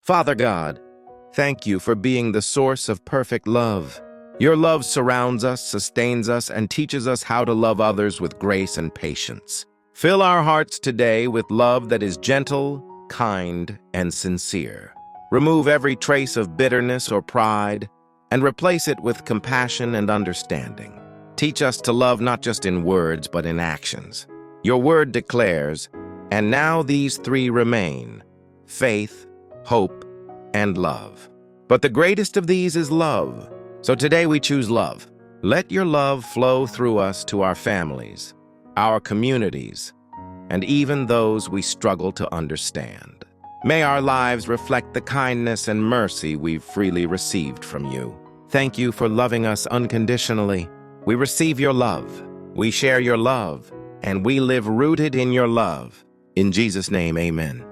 Father God, thank you for being the source of perfect love. Your love surrounds us, sustains us, and teaches us how to love others with grace and patience. Fill our hearts today with love that is gentle, kind, and sincere. Remove every trace of bitterness or pride, and replace it with compassion and understanding. Teach us to love not just in words, but in actions. Your word declares, "And now these three remain: faith, hope, and love." But the greatest of these is love. So today we choose love. Let your love flow through us to our families, our communities, and even those we struggle to understand. May our lives reflect the kindness and mercy we've freely received from you. Thank you for loving us unconditionally. We receive your love, we share your love, and we live rooted in your love. In Jesus' name, amen.